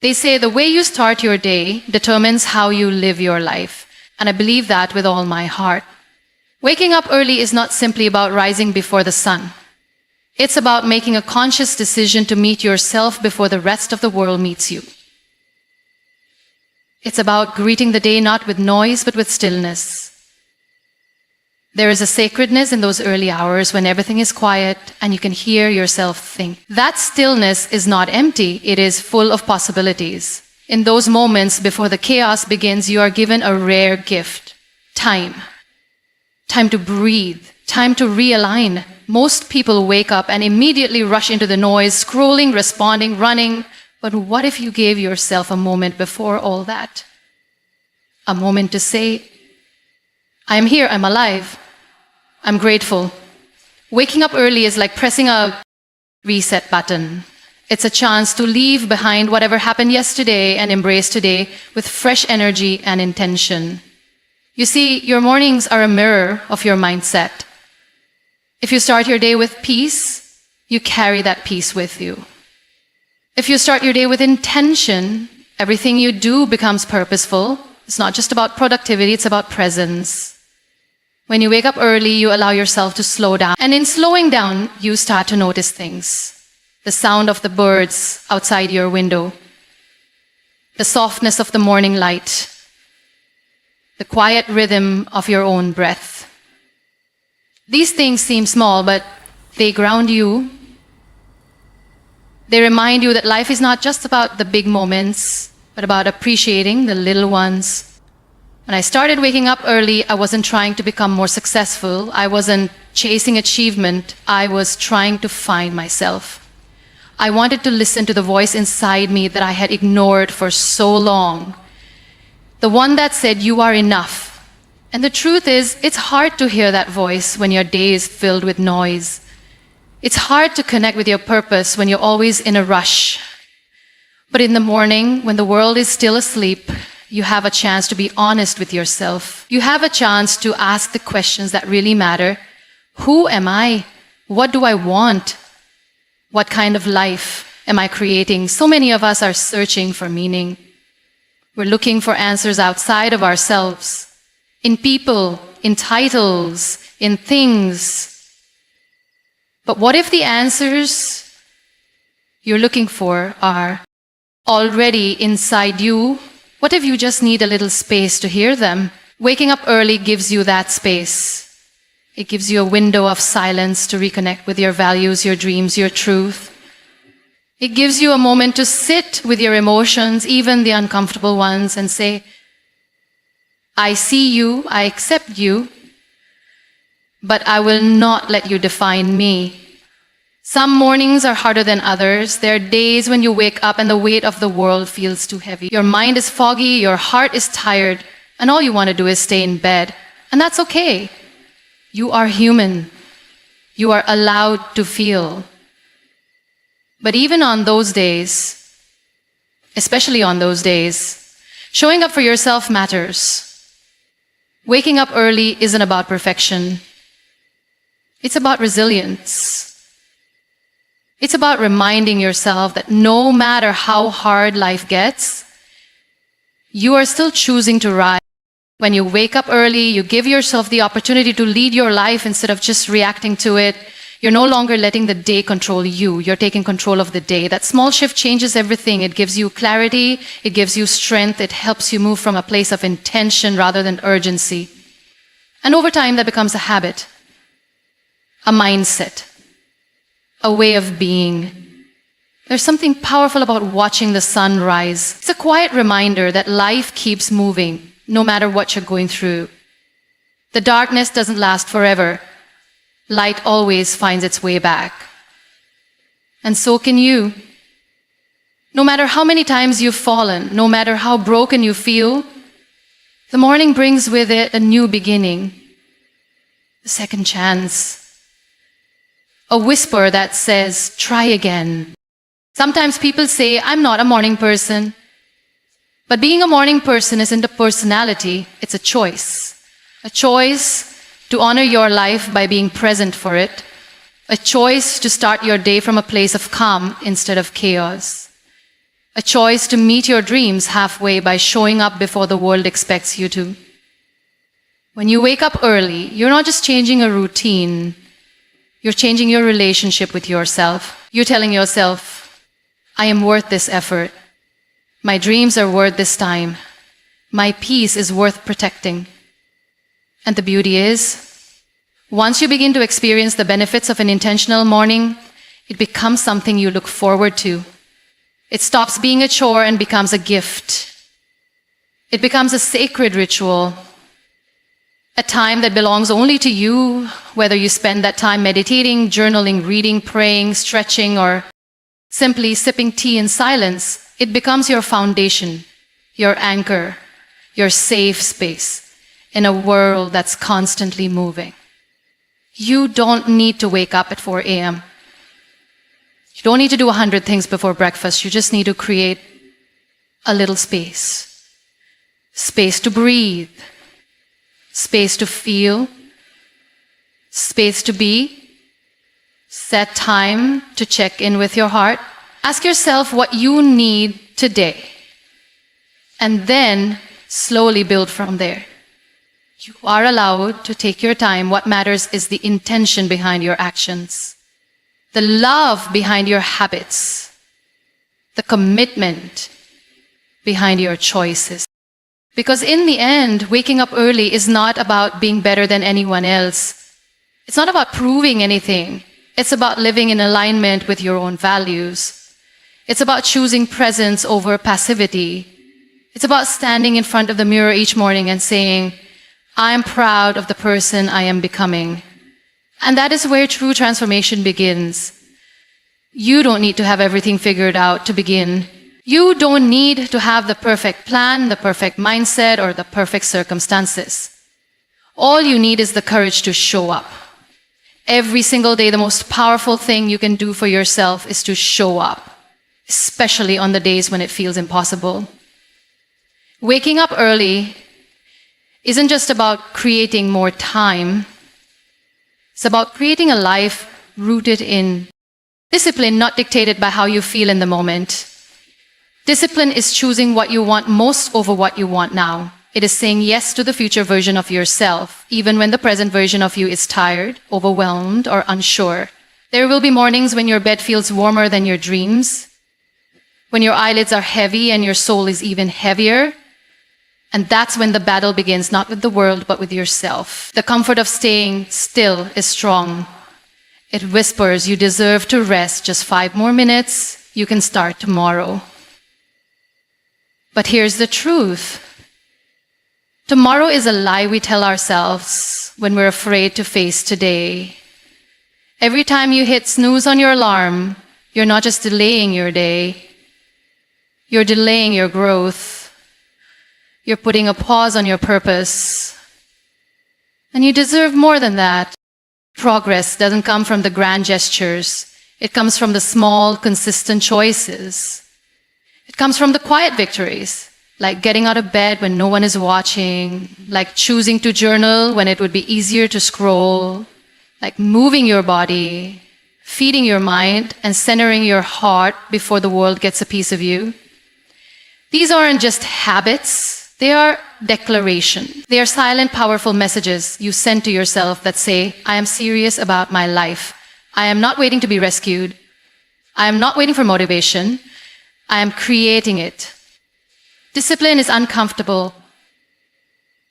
They say the way you start your day determines how you live your life. And I believe that with all my heart. Waking up early is not simply about rising before the sun. It's about making a conscious decision to meet yourself before the rest of the world meets you. It's about greeting the day not with noise, but with stillness. There is a sacredness in those early hours when everything is quiet and you can hear yourself think. That stillness is not empty, it is full of possibilities. In those moments before the chaos begins, you are given a rare gift: time. Time to breathe, time to realign. Most people wake up and immediately rush into the noise, scrolling, responding, running. But what if you gave yourself a moment before all that? A moment to say, I am here, I'm alive, I'm grateful. Waking up early is like pressing a reset button. It's a chance to leave behind whatever happened yesterday and embrace today with fresh energy and intention. You see, your mornings are a mirror of your mindset. If you start your day with peace, you carry that peace with you. If you start your day with intention, everything you do becomes purposeful. It's not just about productivity, it's about presence. When you wake up early, you allow yourself to slow down. And in slowing down, you start to notice things. The sound of the birds outside your window, the softness of the morning light, the quiet rhythm of your own breath. These things seem small, but they ground you. They remind you that life is not just about the big moments, but about appreciating the little ones. When I started waking up early, I wasn't trying to become more successful. I wasn't chasing achievement. I was trying to find myself. I wanted to listen to the voice inside me that I had ignored for so long. The one that said, you are enough. And the truth is, it's hard to hear that voice when your day is filled with noise. It's hard to connect with your purpose when you're always in a rush. But in the morning, when the world is still asleep, you have a chance to be honest with yourself. You have a chance to ask the questions that really matter. Who am I? What do I want? What kind of life am I creating? So many of us are searching for meaning. We're looking for answers outside of ourselves, in people, in titles, in things. But what if the answers you're looking for are already inside you? What if you just need a little space to hear them? Waking up early gives you that space. It gives you a window of silence to reconnect with your values, your dreams, your truth. It gives you a moment to sit with your emotions, even the uncomfortable ones, and say, I see you, I accept you, but I will not let you define me. Some mornings are harder than others. There are days when you wake up and the weight of the world feels too heavy. Your mind is foggy, your heart is tired, and all you want to do is stay in bed. And that's okay. You are human. You are allowed to feel. But even on those days, especially on those days, showing up for yourself matters. Waking up early isn't about perfection. It's about resilience. It's about reminding yourself that no matter how hard life gets, you are still choosing to rise. When you wake up early, you give yourself the opportunity to lead your life instead of just reacting to it. You're no longer letting the day control you. You're taking control of the day. That small shift changes everything. It gives you clarity. It gives you strength. It helps you move from a place of intention rather than urgency. And over time, that becomes a habit, a mindset, a way of being. There's something powerful about watching the sun rise. It's a quiet reminder that life keeps moving, no matter what you're going through. The darkness doesn't last forever. Light always finds its way back. And so can you. No matter how many times you've fallen, no matter how broken you feel, the morning brings with it a new beginning, a second chance, a whisper that says, try again. Sometimes people say, I'm not a morning person. But being a morning person isn't a personality, it's a choice. A choice to honor your life by being present for it. A choice to start your day from a place of calm instead of chaos. A choice to meet your dreams halfway by showing up before the world expects you to. When you wake up early, you're not just changing a routine, you're changing your relationship with yourself. You're telling yourself, I am worth this effort. My dreams are worth this time. My peace is worth protecting. And the beauty is, once you begin to experience the benefits of an intentional morning, it becomes something you look forward to. It stops being a chore and becomes a gift. It becomes a sacred ritual, a time that belongs only to you, whether you spend that time meditating, journaling, reading, praying, stretching, or simply sipping tea in silence. It becomes your foundation, your anchor, your safe space in a world that's constantly moving. You don't need to wake up at 4 a.m. You don't need to do 100 things before breakfast. You just need to create a little space. Space to breathe. Space to feel. Space to be. Set time to check in with your heart. Ask yourself what you need today. And then slowly build from there. You are allowed to take your time. What matters is the intention behind your actions, the love behind your habits, the commitment behind your choices. Because in the end, waking up early is not about being better than anyone else. It's not about proving anything. It's about living in alignment with your own values. It's about choosing presence over passivity. It's about standing in front of the mirror each morning and saying, I am proud of the person I am becoming. And that is where true transformation begins. You don't need to have everything figured out to begin. You don't need to have the perfect plan, the perfect mindset, or the perfect circumstances. All you need is the courage to show up. Every single day, the most powerful thing you can do for yourself is to show up, especially on the days when it feels impossible. Waking up early isn't just about creating more time. It's about creating a life rooted in discipline, not dictated by how you feel in the moment. Discipline is choosing what you want most over what you want now. It is saying yes to the future version of yourself, even when the present version of you is tired, overwhelmed, or unsure. There will be mornings when your bed feels warmer than your dreams, when your eyelids are heavy and your soul is even heavier. And that's when the battle begins, not with the world, but with yourself. The comfort of staying still is strong. It whispers, you deserve to rest just 5 more minutes. You can start tomorrow. But here's the truth. Tomorrow is a lie we tell ourselves when we're afraid to face today. Every time you hit snooze on your alarm, you're not just delaying your day. You're delaying your growth. You're putting a pause on your purpose. And you deserve more than that. Progress doesn't come from the grand gestures. It comes from the small, consistent choices. It comes from the quiet victories, like getting out of bed when no one is watching, like choosing to journal when it would be easier to scroll, like moving your body, feeding your mind, and centering your heart before the world gets a piece of you. These aren't just habits. They are declarations. They are silent, powerful messages you send to yourself that say, I am serious about my life. I am not waiting to be rescued. I am not waiting for motivation. I am creating it. Discipline is uncomfortable.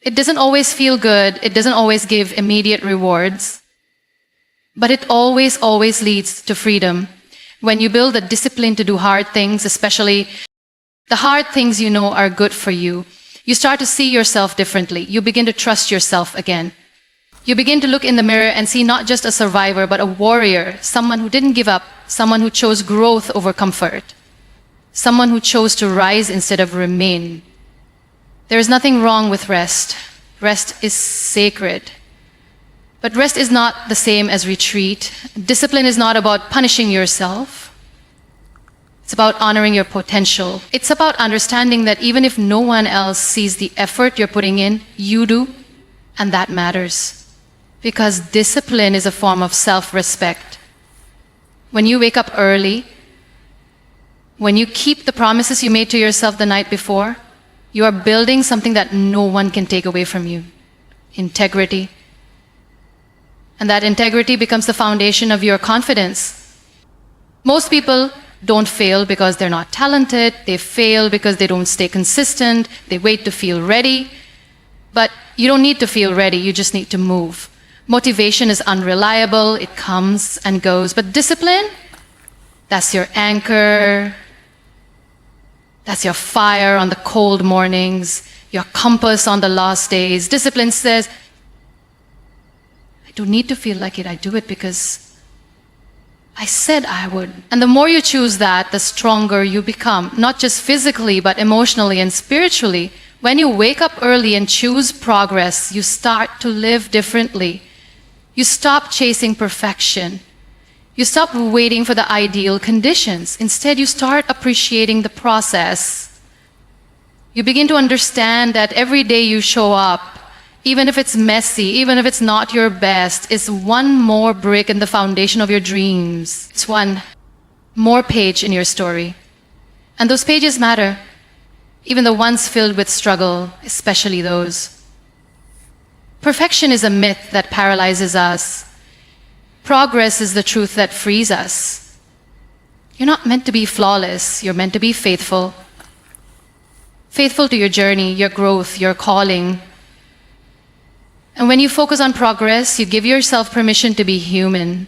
It doesn't always feel good. It doesn't always give immediate rewards. But it always, always leads to freedom. When you build a discipline to do hard things, especially the hard things you know are good for you, you start to see yourself differently. You begin to trust yourself again. You begin to look in the mirror and see not just a survivor, but a warrior, someone who didn't give up, someone who chose growth over comfort, someone who chose to rise instead of remain. There is nothing wrong with rest. Rest is sacred. But rest is not the same as retreat. Discipline is not about punishing yourself. It's about honoring your potential. It's about understanding that even if no one else sees the effort you're putting in, you do, and that matters. Because discipline is a form of self-respect. When you wake up early, When you keep the promises you made to yourself the night before, you are building something that no one can take away from you. Integrity. And that integrity becomes the foundation of your confidence. Most people don't fail because they're not talented. They fail because they don't stay consistent. They wait to feel ready. But you don't need to feel ready. You just need to move. Motivation is unreliable. It comes and goes. But discipline, that's your anchor. That's your fire on the cold mornings, your compass on the last days. Discipline says, I don't need to feel like it. I do it because I said I would. And the more you choose that, the stronger you become, not just physically, but emotionally and spiritually. When you wake up early and choose progress, you start to live differently. You stop chasing perfection. You stop waiting for the ideal conditions. Instead, you start appreciating the process. You begin to understand that every day you show up, even if it's messy, even if it's not your best, is one more brick in the foundation of your dreams. It's one more page in your story. And those pages matter, even the ones filled with struggle, especially those. Perfection is a myth that paralyzes us. Progress is the truth that frees us. You're not meant to be flawless. You're meant to be faithful. Faithful to your journey, your growth, your calling. And when you focus on progress, you give yourself permission to be human,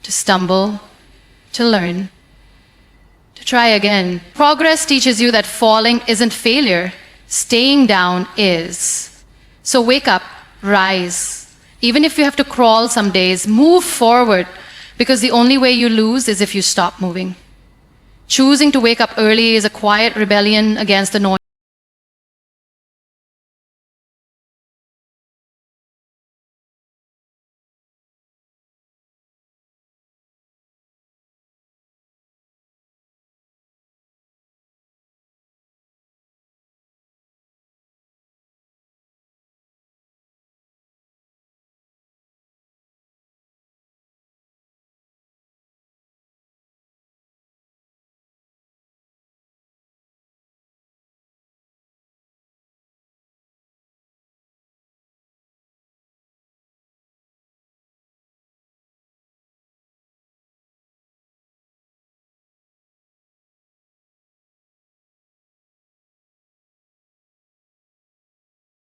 to stumble, to learn, to try again. Progress teaches you that falling isn't failure. Staying down is. So wake up, rise. Even if you have to crawl some days, move forward, because the only way you lose is if you stop moving. Choosing to wake up early is a quiet rebellion against the noise